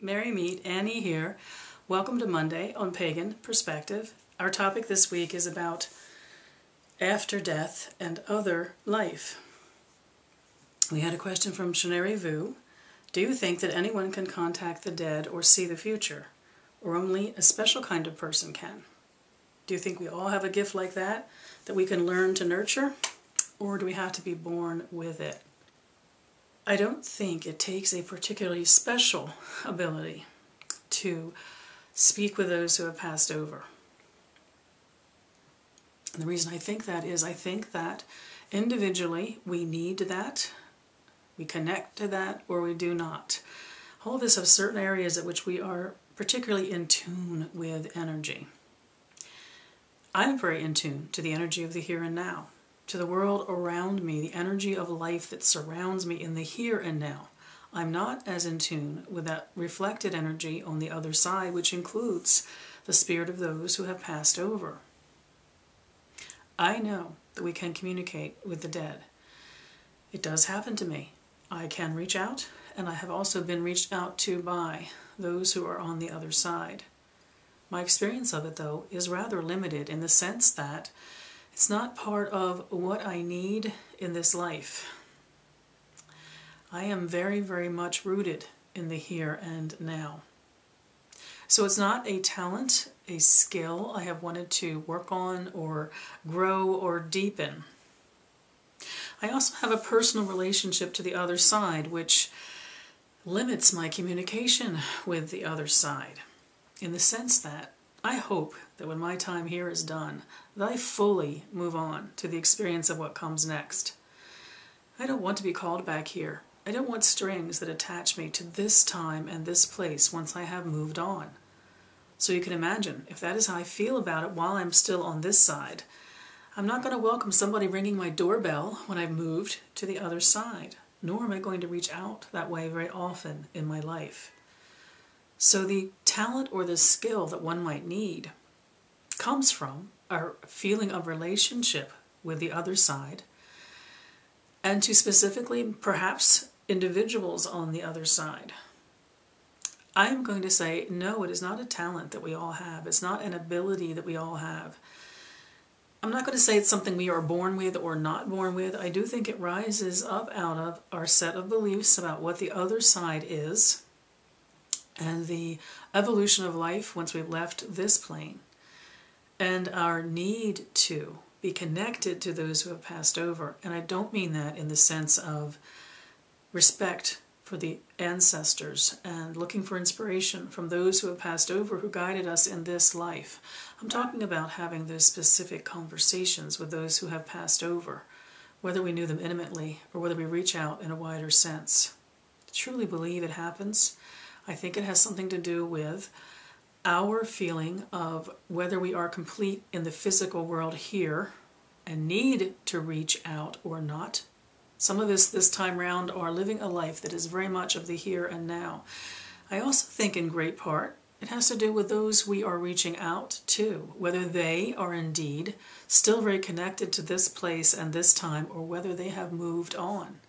Merry meet, Annie here. Welcome to Monday on Pagan Perspective. Our topic this week is about after death and other life. We had a question from Shaneri Vu. Do you think that anyone can contact the dead or see the future? Or only a special kind of person can? Do you think we all have a gift like that we can learn to nurture? Or do we have to be born with it? I don't think it takes a particularly special ability to speak with those who have passed over. And the reason I think that is I think that individually we need that, we connect to that, or we do not. All of us have certain areas at which we are particularly in tune with energy. I'm very in tune to the energy of the here and now, to the world around me, the energy of life that surrounds me in the here and now. I'm not as in tune with that reflected energy on the other side, which includes the spirit of those who have passed over. I know that we can communicate with the dead. It does happen to me. I can reach out, and I have also been reached out to by those who are on the other side. My experience of it, though, is rather limited in the sense that it's not part of what I need in this life. I am very, very much rooted in the here and now. So it's not a talent, a skill I have wanted to work on or grow or deepen. I also have a personal relationship to the other side, which limits my communication with the other side, in the sense that I hope that when my time here is done, that I fully move on to the experience of what comes next. I don't want to be called back here. I don't want strings that attach me to this time and this place once I have moved on. So you can imagine, if that is how I feel about it while I'm still on this side, I'm not going to welcome somebody ringing my doorbell when I've moved to the other side, nor am I going to reach out that way very often in my life. So the talent or the skill that one might need comes from a feeling of relationship with the other side, and to specifically perhaps individuals on the other side. I'm going to say, no, it is not a talent that we all have. It's not an ability that we all have. I'm not going to say it's something we are born with or not born with. I do think it rises up out of our set of beliefs about what the other side is and the evolution of life once we've left this plane, and our need to be connected to those who have passed over. And I don't mean that in the sense of respect for the ancestors and looking for inspiration from those who have passed over who guided us in this life. I'm talking about having those specific conversations with those who have passed over, whether we knew them intimately or whether we reach out in a wider sense. I truly believe it happens. I think it has something to do with our feeling of whether we are complete in the physical world here and need to reach out or not. Some of us this time round are living a life that is very much of the here and now. I also think in great part it has to do with those we are reaching out to, whether they are indeed still very connected to this place and this time, or whether they have moved on.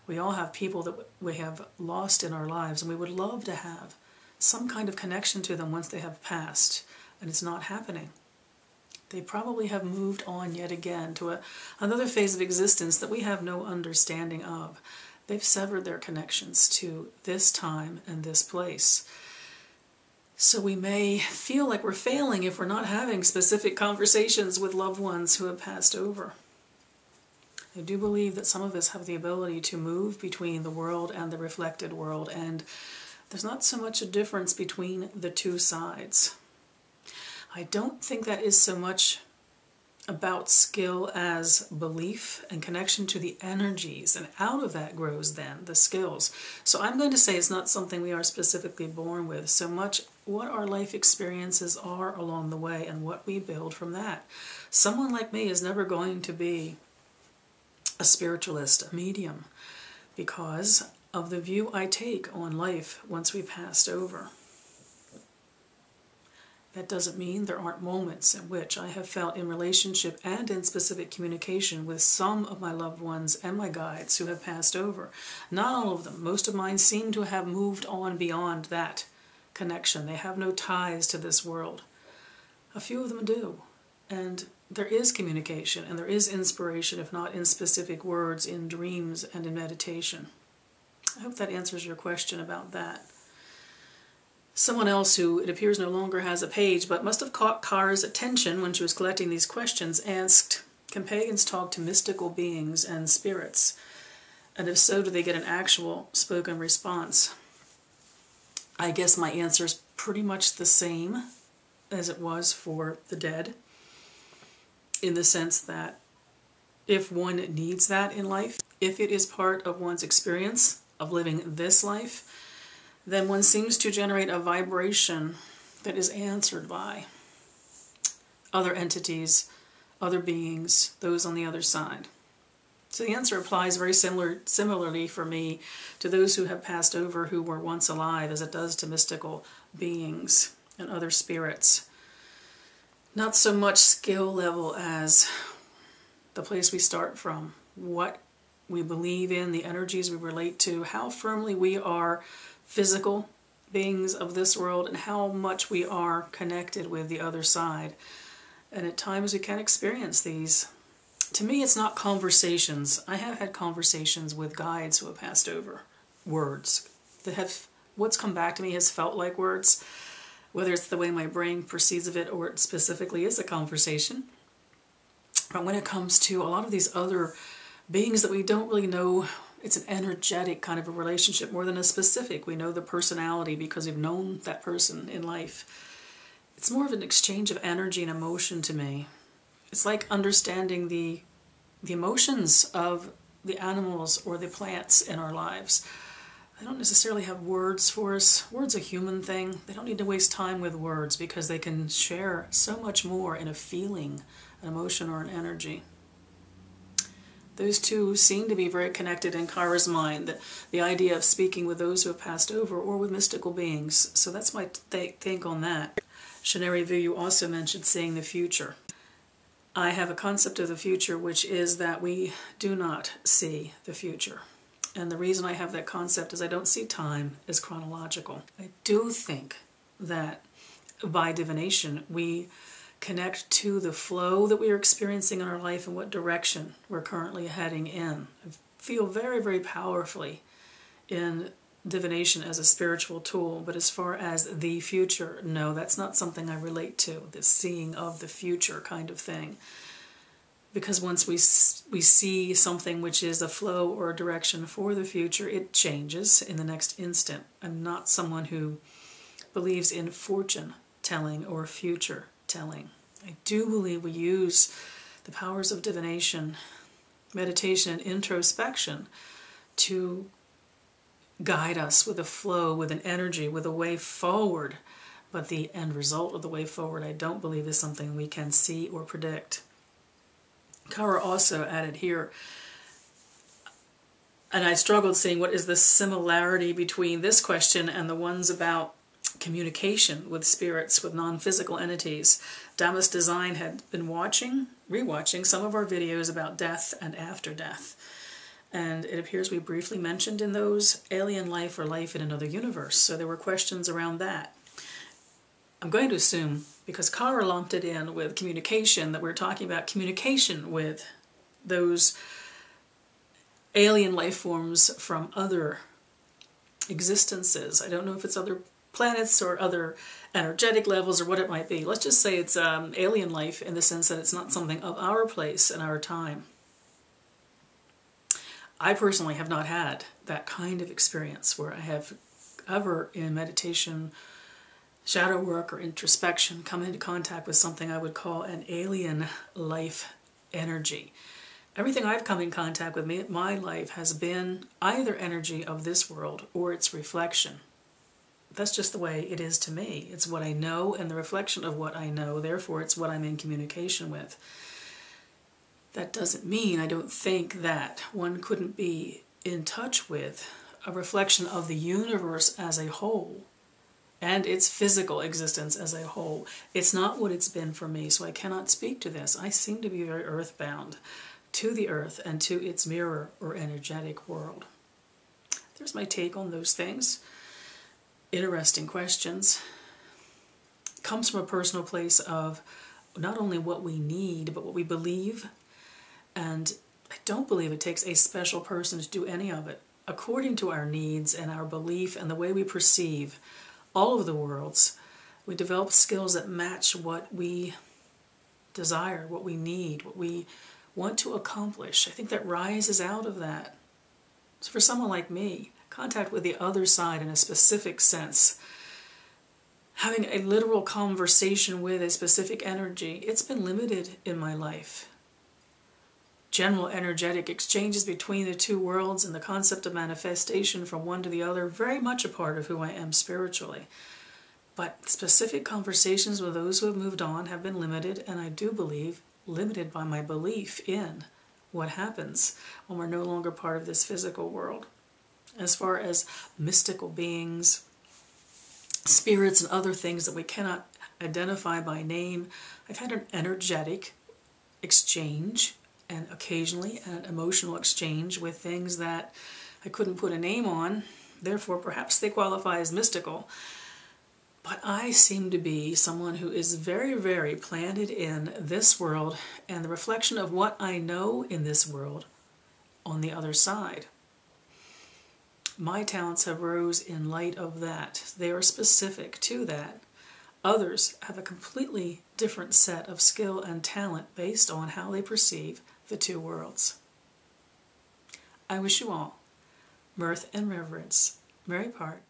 We all have people that we have lost in our lives, and we would love to have some kind of connection to them once they have passed, and it's not happening. They probably have moved on yet again to another phase of existence that we have no understanding of. They've severed their connections to this time and this place. So we may feel like we're failing if we're not having specific conversations with loved ones who have passed over. I do believe that some of us have the ability to move between the world and the reflected world, and there's not so much a difference between the two sides. I don't think that is so much about skill as belief and connection to the energies, and out of that grows then the skills. So I'm going to say it's not something we are specifically born with, so much what our life experiences are along the way and what we build from that. Someone like me is never going to be a spiritualist, a medium, because of the view I take on life once we've passed over. That doesn't mean there aren't moments in which I have felt in relationship and in specific communication with some of my loved ones and my guides who have passed over. Not all of them. Most of mine seem to have moved on beyond that connection. They have no ties to this world. A few of them do. And there is communication and there is inspiration, if not in specific words, in dreams and in meditation. I hope that answers your question about that. Someone else who it appears no longer has a page but must have caught Kara's attention when she was collecting these questions asked, can pagans talk to mystical beings and spirits? And if so, do they get an actual spoken response? I guess my answer is pretty much the same as it was for the dead, in the sense that if one needs that in life, if it is part of one's experience of living this life, then one seems to generate a vibration that is answered by other entities, other beings, those on the other side. So the answer applies very similarly for me to those who have passed over who were once alive as it does to mystical beings and other spirits. Not so much skill level as the place we start from, what we believe in, the energies we relate to, how firmly we are physical beings of this world, and how much we are connected with the other side. And at times we can experience these. To me, it's not conversations. I have had conversations with guides who have passed over. Words. What's come back to me has felt like words, whether it's the way my brain perceives of it or it specifically is a conversation. But when it comes to a lot of these other beings that we don't really know, it's an energetic kind of a relationship more than a specific. We know the personality because we've known that person in life. It's more of an exchange of energy and emotion to me. It's like understanding the emotions of the animals or the plants in our lives. They don't necessarily have words for us. Words are a human thing. They don't need to waste time with words because they can share so much more in a feeling, an emotion, or an energy. Those two seem to be very connected in Kara's mind, the idea of speaking with those who have passed over or with mystical beings. So that's my take on that. Shaneri Vu, you also mentioned seeing the future. I have a concept of the future which is that we do not see the future. And the reason I have that concept is I don't see time as chronological. I do think that by divination we connect to the flow that we are experiencing in our life and what direction we're currently heading in. I feel very, very powerfully in divination as a spiritual tool, but as far as the future, no, that's not something I relate to, this seeing of the future kind of thing. Because once we see something which is a flow or a direction for the future, it changes in the next instant. I'm not someone who believes in fortune telling or future telling. I do believe we use the powers of divination, meditation, and introspection to guide us with a flow, with an energy, with a way forward. But the end result of the way forward, I don't believe is something we can see or predict. Kara also added here, and I struggled seeing what is the similarity between this question and the ones about communication with spirits, with non-physical entities. Damas Design had been rewatching some of our videos about death and after death. And it appears we briefly mentioned in those alien life or life in another universe. So there were questions around that. I'm going to assume, because Kara lumped it in with communication, that we're talking about communication with those alien life forms from other existences. I don't know if it's other planets or other energetic levels or what it might be. Let's just say it's alien life in the sense that it's not something of our place and our time. I personally have not had that kind of experience where I have ever in meditation, shadow work, or introspection come into contact with something I would call an alien life energy. Everything I've come in contact with in my life has been either energy of this world or its reflection. That's just the way it is to me. It's what I know and the reflection of what I know, therefore it's what I'm in communication with. That doesn't mean I don't think that one couldn't be in touch with a reflection of the universe as a whole and its physical existence as a whole. It's not what it's been for me, so I cannot speak to this. I seem to be very earthbound to the earth and to its mirror or energetic world. There's my take on those things. interesting questions comes from a personal place of not only what we need, but what we believe. And I don't believe it takes a special person to do any of it. According to our needs and our belief and the way we perceive all of the worlds, we develop skills that match what we desire, what we need, what we want to accomplish. I think that rises out of that. So for someone like me, contact with the other side in a specific sense, having a literal conversation with a specific energy, it's been limited in my life. General energetic exchanges between the two worlds and the concept of manifestation from one to the other, very much a part of who I am spiritually. But specific conversations with those who have moved on have been limited, and I do believe limited by my belief in what happens when we're no longer part of this physical world. As far as mystical beings, spirits, and other things that we cannot identify by name, I've had an energetic exchange and occasionally an emotional exchange with things that I couldn't put a name on, therefore perhaps they qualify as mystical. But I seem to be someone who is very, very planted in this world and the reflection of what I know in this world on the other side. My talents have rose in light of that. They are specific to that. Others have a completely different set of skill and talent based on how they perceive the two worlds. I wish you all mirth and reverence. Mary Part.